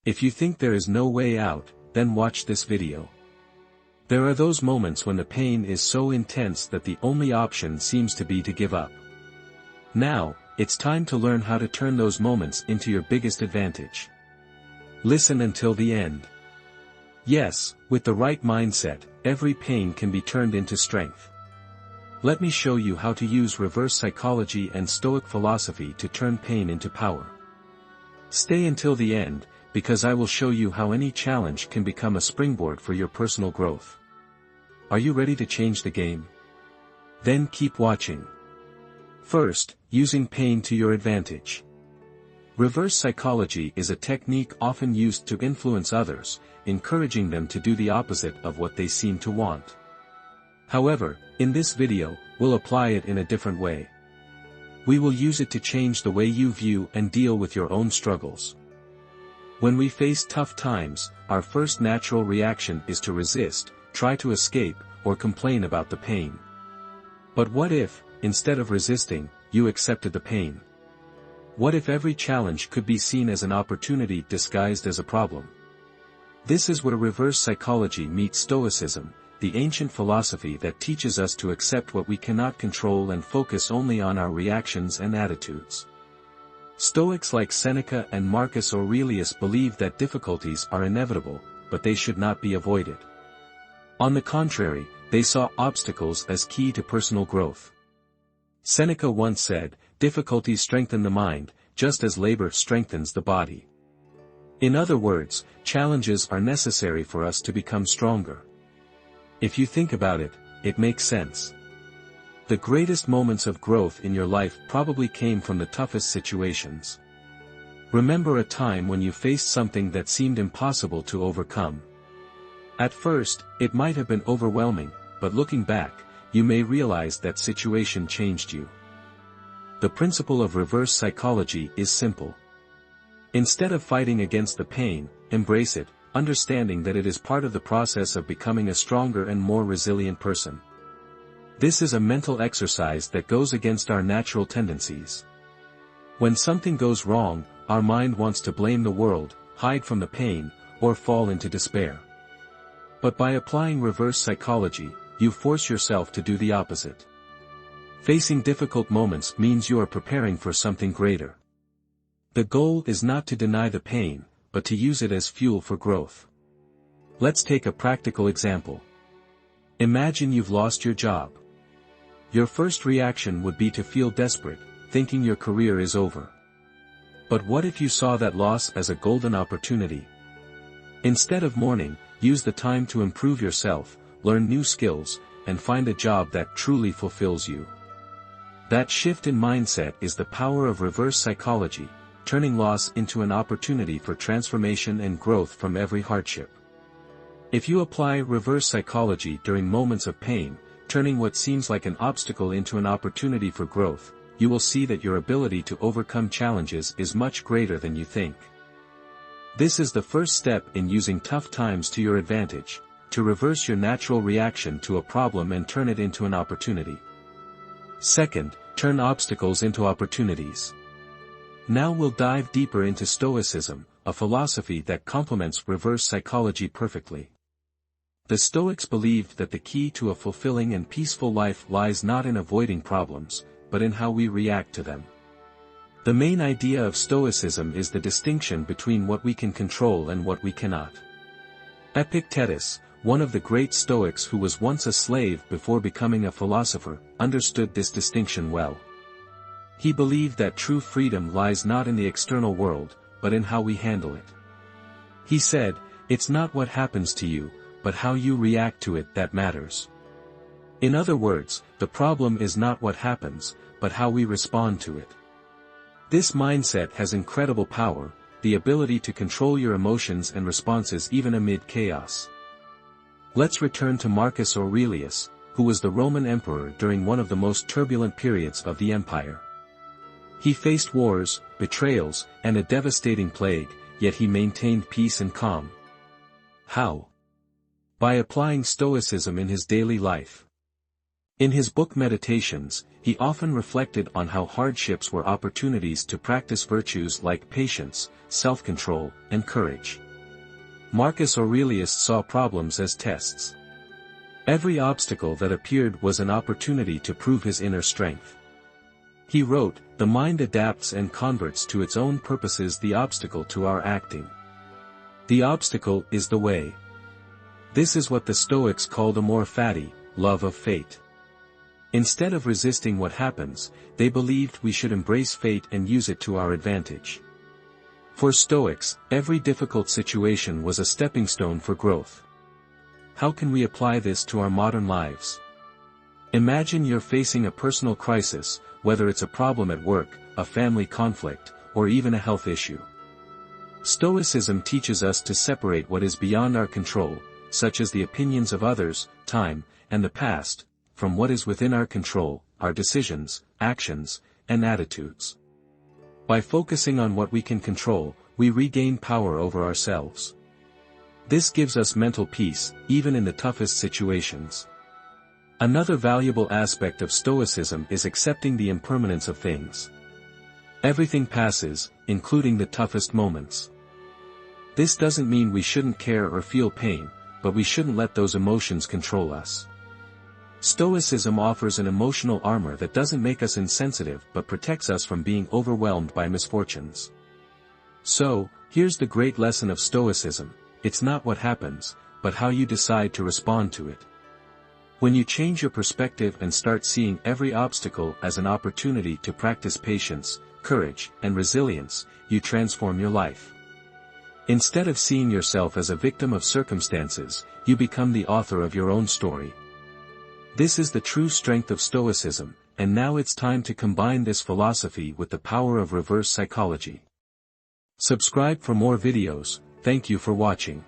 If you think there is no way out, then watch this video. There are those moments when the pain is so intense that the only option seems to be to give up. Now, it's time to learn how to turn those moments into your biggest advantage. Listen until the end. Yes, with the right mindset, every pain can be turned into strength. Let me show you how to use reverse psychology and Stoic philosophy to turn pain into power. Stay until the end, because I will show you how any challenge can become a springboard for your personal growth. Are you ready to change the game? Then keep watching. First, using pain to your advantage. Reverse psychology is a technique often used to influence others, encouraging them to do the opposite of what they seem to want. However, in this video, we'll apply it in a different way. We will use it to change the way you view and deal with your own struggles. When we face tough times, our first natural reaction is to resist, try to escape, or complain about the pain. But what if, instead of resisting, you accepted the pain? What if every challenge could be seen as an opportunity disguised as a problem? This is where reverse psychology meets Stoicism, the ancient philosophy that teaches us to accept what we cannot control and focus only on our reactions and attitudes. Stoics like Seneca and Marcus Aurelius believed that difficulties are inevitable, but they should not be avoided. On the contrary, they saw obstacles as key to personal growth. Seneca once said, "Difficulties strengthen the mind, just as labor strengthens the body." In other words, challenges are necessary for us to become stronger. If you think about it, it makes sense. The greatest moments of growth in your life probably came from the toughest situations. Remember a time when you faced something that seemed impossible to overcome. At first, it might have been overwhelming, but looking back, you may realize that situation changed you. The principle of reverse psychology is simple. Instead of fighting against the pain, embrace it, understanding that it is part of the process of becoming a stronger and more resilient person. This is a mental exercise that goes against our natural tendencies. When something goes wrong, our mind wants to blame the world, hide from the pain, or fall into despair. But by applying reverse psychology, you force yourself to do the opposite. Facing difficult moments means you are preparing for something greater. The goal is not to deny the pain, but to use it as fuel for growth. Let's take a practical example. Imagine you've lost your job. Your first reaction would be to feel desperate, thinking your career is over. But what if you saw that loss as a golden opportunity? Instead of mourning, use the time to improve yourself, learn new skills, and find a job that truly fulfills you. That shift in mindset is the power of reverse psychology, turning loss into an opportunity for transformation and growth from every hardship. If you apply reverse psychology during moments of pain, turning what seems like an obstacle into an opportunity for growth, you will see that your ability to overcome challenges is much greater than you think. This is the first step in using tough times to your advantage, to reverse your natural reaction to a problem and turn it into an opportunity. Second, turn obstacles into opportunities. Now we'll dive deeper into Stoicism, a philosophy that complements reverse psychology perfectly. The Stoics believed that the key to a fulfilling and peaceful life lies not in avoiding problems, but in how we react to them. The main idea of Stoicism is the distinction between what we can control and what we cannot. Epictetus, one of the great Stoics who was once a slave before becoming a philosopher, understood this distinction well. He believed that true freedom lies not in the external world, but in how we handle it. He said, "It's not what happens to you, but how you react to it that matters." In other words, the problem is not what happens, but how we respond to it. This mindset has incredible power, the ability to control your emotions and responses even amid chaos. Let's return to Marcus Aurelius, who was the Roman emperor during one of the most turbulent periods of the empire. He faced wars, betrayals, and a devastating plague, yet he maintained peace and calm. How? By applying Stoicism in his daily life. In his book Meditations, he often reflected on how hardships were opportunities to practice virtues like patience, self-control, and courage. Marcus Aurelius saw problems as tests. Every obstacle that appeared was an opportunity to prove his inner strength. He wrote, "The mind adapts and converts to its own purposes the obstacle to our acting. The obstacle is the way." This is what the Stoics called amor fati, love of fate. Instead of resisting what happens, they believed we should embrace fate and use it to our advantage. For Stoics, every difficult situation was a stepping stone for growth. How can we apply this to our modern lives? Imagine you're facing a personal crisis, whether it's a problem at work, a family conflict, or even a health issue. Stoicism teaches us to separate what is beyond our control, such as the opinions of others, time, and the past, from what is within our control, our decisions, actions, and attitudes. By focusing on what we can control, we regain power over ourselves. This gives us mental peace, even in the toughest situations. Another valuable aspect of Stoicism is accepting the impermanence of things. Everything passes, including the toughest moments. This doesn't mean we shouldn't care or feel pain, but we shouldn't let those emotions control us. Stoicism offers an emotional armor that doesn't make us insensitive but protects us from being overwhelmed by misfortunes. So, here's the great lesson of Stoicism: it's not what happens, but how you decide to respond to it. When you change your perspective and start seeing every obstacle as an opportunity to practice patience, courage, and resilience, you transform your life. Instead of seeing yourself as a victim of circumstances, you become the author of your own story. This is the true strength of Stoicism, and now it's time to combine this philosophy with the power of reverse psychology. Subscribe for more videos. Thank you for watching.